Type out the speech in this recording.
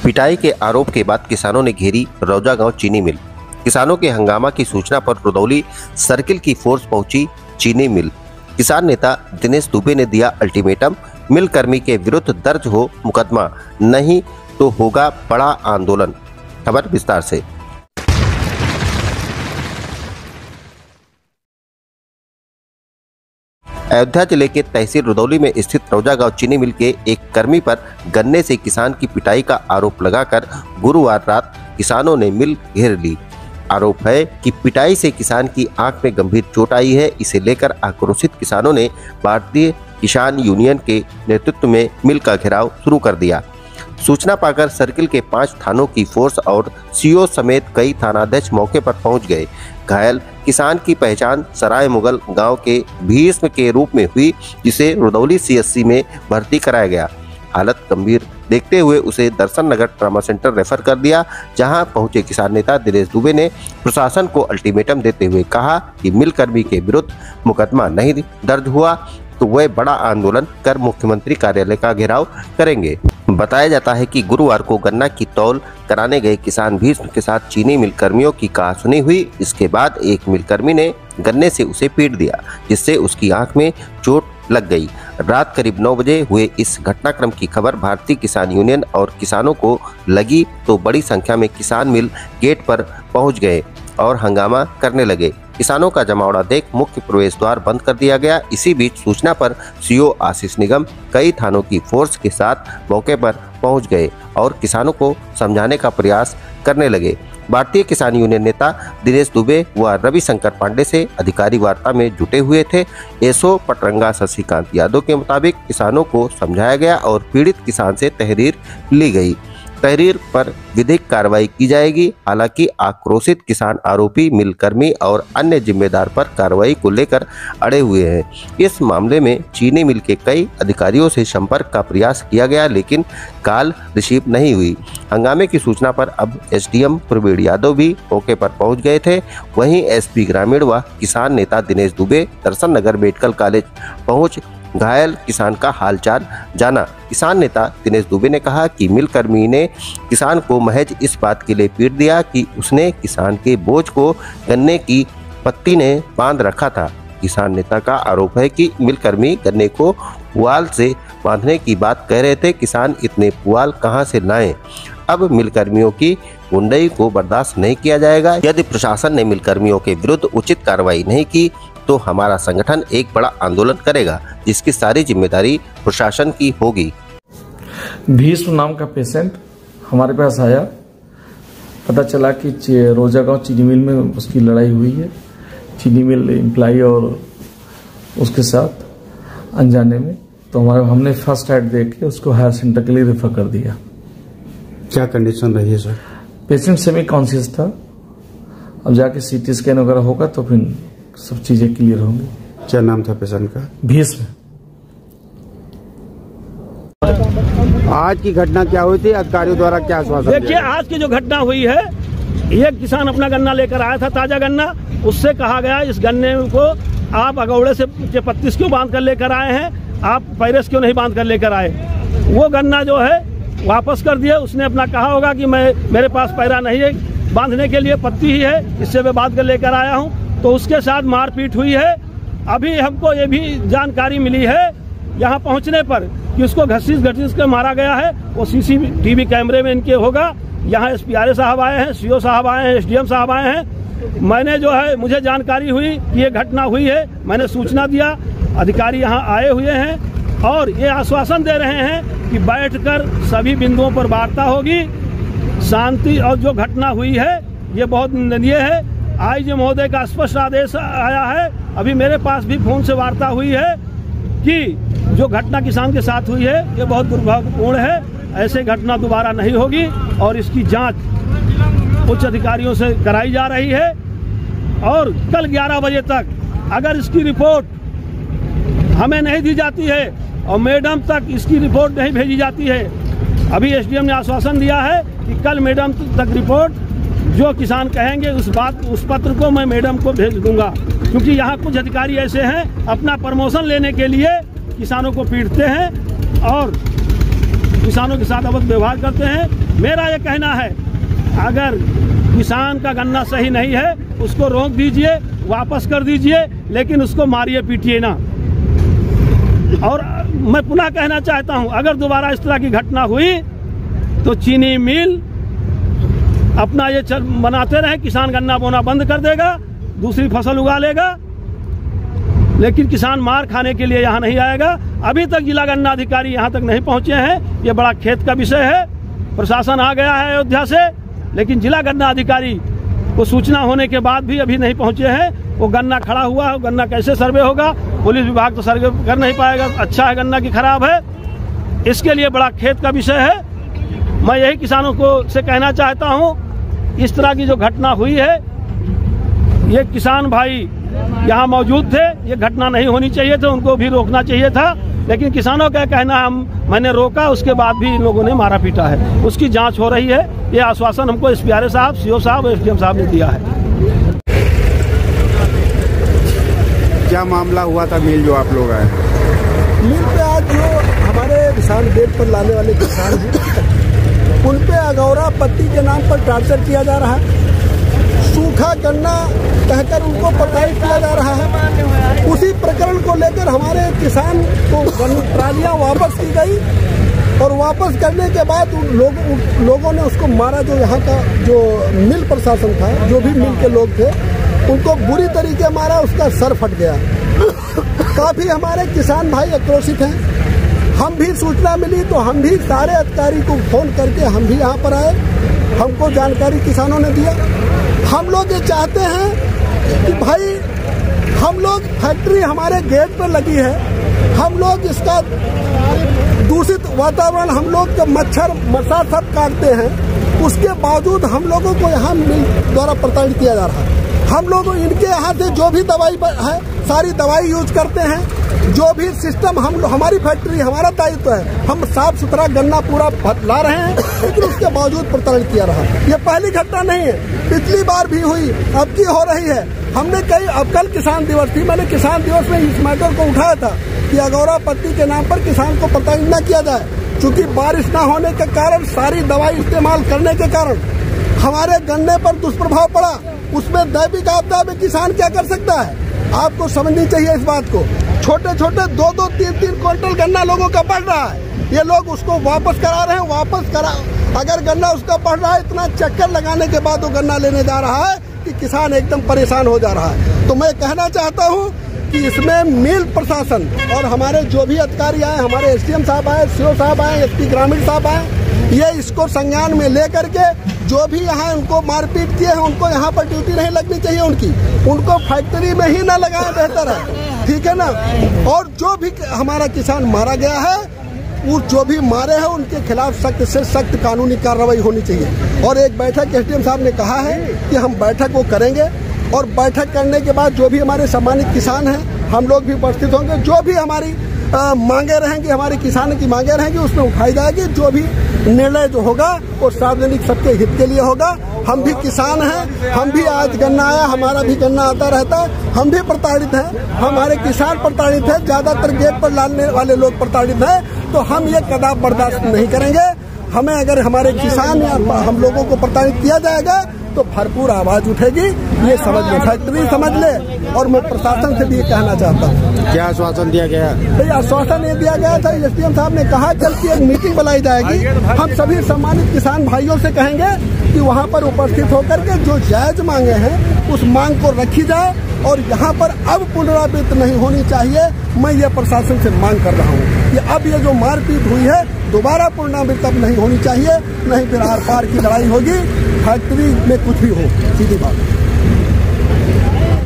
पिटाई के आरोप के बाद किसानों ने घेरी रौजा गांव चीनी मिल। किसानों के हंगामा की सूचना पर रुदौली सर्किल की फोर्स पहुंची चीनी मिल। किसान नेता दिनेश दुबे ने दिया अल्टीमेटम, मिल कर्मी के विरुद्ध दर्ज हो मुकदमा, नहीं तो होगा बड़ा आंदोलन। खबर विस्तार से। अयोध्या जिले के तहसील रुदौली में स्थित रौजा गांव चीनी मिल के एक कर्मी पर गन्ने से किसान की पिटाई का आरोप लगाकर गुरुवार रात किसानों ने मिल घेर ली। आरोप है कि पिटाई से किसान की आंख में गंभीर चोट आई है। इसे लेकर आक्रोशित किसानों ने भारतीय किसान यूनियन के नेतृत्व में मिल का घेराव शुरू कर दिया। सूचना पाकर सर्किल के 5 थानों की फोर्स और सीओ समेत कई थानाध्यक्ष मौके पर पहुंच गए। घायल किसान की पहचान सराय मुगल गांव के भीष्म के रूप में हुई, जिसे रुदौली सीएचसी में भर्ती कराया गया। हालत गंभीर देखते हुए उसे दर्शन नगर ट्रामा सेंटर रेफर कर दिया, जहां पहुंचे किसान नेता दिनेश दुबे ने प्रशासन को अल्टीमेटम देते हुए कहा कि मिल कर्मी के विरुद्ध मुकदमा नहीं दर्ज हुआ तो वह बड़ा आंदोलन कर मुख्यमंत्री कार्यालय का घेराव करेंगे। बताया जाता है कि गुरुवार को गन्ना की तौल कराने गए किसान भीष्म के साथ चीनी मिल कर्मियों की कहासुनी हुई। इसके बाद एक मिल कर्मी ने गन्ने से उसे पीट दिया, जिससे उसकी आंख में चोट लग गई। रात करीब 9 बजे हुए इस घटनाक्रम की खबर भारतीय किसान यूनियन और किसानों को लगी तो बड़ी संख्या में किसान मिल गेट पर पहुंच गए और हंगामा करने लगे। किसानों का जमावड़ा देख मुख्य प्रवेश द्वार बंद कर दिया गया। इसी बीच सूचना पर सीओ आशीष निगम कई थानों की फोर्स के साथ मौके पर पहुंच गए और किसानों को समझाने का प्रयास करने लगे। भारतीय किसान यूनियन नेता दिनेश दुबे व रविशंकर पांडे से अधिकारी वार्ता में जुटे हुए थे। एसओ पटरंगा शशिकांत यादव के मुताबिक किसानों को समझाया गया और पीड़ित किसान से तहरीर ली गई। तहरीर पर विधिक कार्रवाई की जाएगी। हालांकि आक्रोशित किसान आरोपी मिल कर्मी और अन्य जिम्मेदार पर कार्रवाई को लेकर अड़े हुए हैं। इस मामले में चीनी मिल के कई अधिकारियों से संपर्क का प्रयास किया गया, लेकिन कॉल रिसीव नहीं हुई। हंगामे की सूचना पर अब एसडीएम प्रवीण यादव भी मौके पर पहुंच गए थे। वहीं एसपी ग्रामीण व किसान नेता दिनेश दुबे दर्शन नगर मेडिकल कॉलेज पहुंच घायल किसान का हालचाल जाना। किसान नेता दिनेश दुबे ने कहा कि मिल कर्मी ने किसान को महज इस बात के लिए पीट दिया कि उसने किसान के बोझ को गन्ने की पत्ती ने बांध रखा था। किसान नेता का आरोप है कि मिल कर्मी गन्ने को पुआल से बांधने की बात कह रहे थे। किसान इतने पुआल कहां से लाएं? अब मिल कर्मियों की गुंडाई को बर्दाश्त नहीं किया जाएगा। यदि प्रशासन ने मिल कर्मियों के विरुद्ध उचित कार्रवाई नहीं की तो हमारा संगठन एक बड़ा आंदोलन करेगा, जिसकी सारी जिम्मेदारी प्रशासन की होगी। भीष्म नाम का पेशेंट हमारे पास आया। पता चला कि रौजा गांव चीनी मिल में उसकी लड़ाई हुई है। चीनी मिल एम्प्लॉई और उसके साथ अनजाने में, तो हमने फर्स्ट एड दे के उसको हायर सेंटर के लिए रेफर कर दिया। क्या कंडीशन रही है सर? पेशेंट सेमी कॉन्शियस था। अब जाके सीटी स्कैन वगैरह होगा तो फिर सब चीजें क्लियर होंगी। क्या नाम था पेशेंट का? भीष्म। आज की घटना क्या हुई थी? अधिकारियों द्वारा क्या आश्वासन? देखिए, आज की जो घटना हुई है, एक किसान अपना गन्ना लेकर आया था, ताजा गन्ना। उससे कहा गया इस गन्ने को आप अगौड़े से पत्तीस क्यों बांध कर लेकर आए हैं, आप पैरस क्यों नहीं बांध कर लेकर आए? वो गन्ना जो है वापस कर दिया। उसने अपना कहा होगा कि मेरे पास पैरा नहीं है, बांधने के लिए पत्ती ही है, इससे मैं बांध कर लेकर आया हूँ। तो उसके साथ मारपीट हुई है। अभी हमको ये भी जानकारी मिली है यहाँ पहुँचने पर कि उसको घसीट कर मारा गया है। वो सीसीटीवी कैमरे में इनके होगा। यहाँ एसपीआरए साहब आए हैं, सीओ साहब आए हैं, एसडीएम साहब आए हैं। मैंने जो है, मुझे जानकारी हुई कि ये घटना हुई है, मैंने सूचना दिया। अधिकारी यहाँ आए हुए हैं और ये आश्वासन दे रहे हैं कि बैठकर सभी बिंदुओं पर वार्ता होगी, शांति। और जो घटना हुई है ये बहुत निंदनीय है। आईजी महोदय का स्पष्ट आदेश आया है। अभी मेरे पास भी फोन से वार्ता हुई है कि जो घटना किसान के साथ हुई है ये बहुत दुर्भाग्यपूर्ण है। ऐसे घटना दोबारा नहीं होगी और इसकी जांच उच्च अधिकारियों से कराई जा रही है। और कल 11 बजे तक अगर इसकी रिपोर्ट हमें नहीं दी जाती है और मैडम तक इसकी रिपोर्ट नहीं भेजी जाती है, अभी एसडीएम ने आश्वासन दिया है कि कल मैडम तक रिपोर्ट जो किसान कहेंगे उस पत्र को मैं मैडम को भेज दूंगा। क्योंकि यहाँ कुछ अधिकारी ऐसे हैं अपना प्रमोशन लेने के लिए किसानों को पीटते हैं और किसानों के साथ अवैध व्यवहार करते हैं। मेरा ये कहना है, अगर किसान का गन्ना सही नहीं है उसको रोक दीजिए, वापस कर दीजिए, लेकिन उसको मारिए पीटिए ना। और मैं पुनः कहना चाहता हूं, अगर दोबारा इस तरह की घटना हुई तो चीनी मिल अपना ये बनाते रहे, किसान गन्ना बोना बंद कर देगा, दूसरी फसल उगा लेगा, लेकिन किसान मार खाने के लिए यहाँ नहीं आएगा। अभी तक जिला गन्ना अधिकारी यहाँ तक नहीं पहुँचे हैं, ये बड़ा खेत का विषय है। प्रशासन आ गया है अयोध्या से, लेकिन जिला गन्ना अधिकारी को सूचना होने के बाद भी अभी नहीं पहुँचे हैं। वो गन्ना खड़ा हुआ है, गन्ना कैसे सर्वे होगा? पुलिस विभाग तो सर्वे कर नहीं पाएगा, अच्छा है गन्ना की खराब है, इसके लिए बड़ा खेत का विषय है। मैं यही किसानों को से कहना चाहता हूँ, इस तरह की जो घटना हुई है, ये किसान भाई यहाँ मौजूद थे, ये घटना नहीं होनी चाहिए था, उनको भी रोकना चाहिए था, लेकिन किसानों का कहना मैंने रोका, उसके बाद भी इन लोगों ने मारा पीटा है। उसकी जांच हो रही है, ये आश्वासन हमको एसपीआरए साहब, सीओ साहब और एसडीएम साहब ने दिया है। क्या मामला हुआ था मिल जो आप लोग आए? मिल पे आज जो हमारे किसान गेट पर लाने वाले किसान हैं, उन पे अगौरा पत्ती के नाम पर टार्चर किया जा रहा है, सूखा गन्ना कहकर उनको प्रताड़ित किया जा रहा है। उसी प्रकरण को लेकर हमारे किसान को ट्रालियां वापस की गई और वापस करने के बाद उन लोगों ने उसको मारा। जो यहाँ का जो मिल प्रशासन था, जो भी मिल के लोग थे, उनको बुरी तरीके मारा, उसका सर फट गया। काफी हमारे किसान भाई आक्रोशित हैं। हम भी सूचना मिली तो हम भी सारे अधिकारी को फोन करके हम भी यहाँ पर आए, हमको जानकारी किसानों ने दिया। हम लोग ये चाहते हैं कि भाई हम लोग फैक्ट्री हमारे गेट पर लगी है, हम लोग इसका दूषित वातावरण, हम लोग का मच्छर मच्छर सब काटते हैं, उसके बावजूद हम लोगों को यहाँ मिल द्वारा प्रताड़ित किया जा रहा है। हम लोग इनके यहाँ से जो भी दवाई है सारी दवाई यूज करते हैं, जो भी सिस्टम हमारी फैक्ट्री हमारा दायित्व है, हम साफ सुथरा गन्ना पूरा ला रहे हैं, लेकिन उसके बावजूद प्रताड़ित किया रहा। ये पहली घटना नहीं है, पिछली बार भी हुई, अब की हो रही है। हमने अब कल किसान दिवस थी, मैंने किसान दिवस में इस मैटर को उठाया था कि अगौरा पत्ती के नाम पर किसान को प्रताड़ित न किया जाए। चूंकि बारिश न होने के कारण, सारी दवाई इस्तेमाल करने के कारण हमारे गन्ने पर दुष्प्रभाव पड़ा। उसमें दैविक आपदा में किसान क्या कर सकता है? आपको समझनी चाहिए इस बात को। छोटे छोटे 2-2, 3-3 क्विंटल गन्ना लोगों का बढ़ रहा है, ये लोग उसको वापस करा रहे हैं। वापस करा, अगर गन्ना उसका बढ़ रहा है, इतना चक्कर लगाने के बाद वो गन्ना लेने जा रहा है कि किसान एकदम परेशान हो जा रहा है। तो मैं कहना चाहता हूँ कि इसमें मिल प्रशासन और हमारे जो भी अधिकारी आए, हमारे एसडीएम साहब आए, सीओ साहब आए, एसपी ग्रामीण साहब आए, ये इसको संज्ञान में लेकर के जो भी यहाँ उनको मारपीट किए हैं, उनको यहाँ पर ड्यूटी नहीं लगनी चाहिए उनको फैक्ट्री में ही ना लगाएं, बेहतर है, ठीक है ना। और जो भी हमारा किसान मारा गया है, वो जो भी मारे हैं उनके खिलाफ सख्त से सख्त कानूनी कार्रवाई होनी चाहिए। और एक बैठक एसडीएम साहब ने कहा है कि हम बैठक वो करेंगे, और बैठक करने के बाद जो भी हमारे सम्मानित किसान हैं, हम लोग भी उपस्थित होंगे। जो भी हमारी मांगे रहेंगी, हमारे किसानों की मांगे रहेंगी, उसमें उठाई जाएगी। जो भी निर्णय जो होगा वो सार्वजनिक सबके हित के लिए होगा। हम भी किसान हैं, हम भी आज गन्ना आया, हमारा भी गन्ना आता रहता है, हम भी प्रताड़ित हैं, हमारे किसान प्रताड़ित हैं, ज्यादातर गेट पर लाने वाले लोग प्रताड़ित हैं। तो हम ये कदाप बर्दाश्त नहीं करेंगे। हमें अगर हमारे किसान या हम लोगों को प्रताड़ित किया जाएगा तो भरपूर आवाज उठेगी, ये समझ ले, फैक्ट्री समझ ले। और मैं प्रशासन से भी ये कहना चाहता हूँ। क्या आश्वासन दिया गया? भाई आश्वासन ये दिया गया था, एसडीएम साहब ने कहा कल की एक मीटिंग बुलाई जाएगी, हम सभी सम्मानित किसान भाइयों से कहेंगे कि वहाँ पर उपस्थित होकर के जो जायज मांगे हैं उस मांग को रखी जाए, और यहाँ पर अब पुनरावृत्ति नहीं होनी चाहिए। मैं ये प्रशासन से मांग कर रहा हूँ कि अब ये जो मारपीट हुई है दोबारा पुनरावृत्ति अब नहीं होनी चाहिए, नहीं फिर आर पार की लड़ाई होगी, फैक्ट्री में कुछ भी हो, सीधी बात।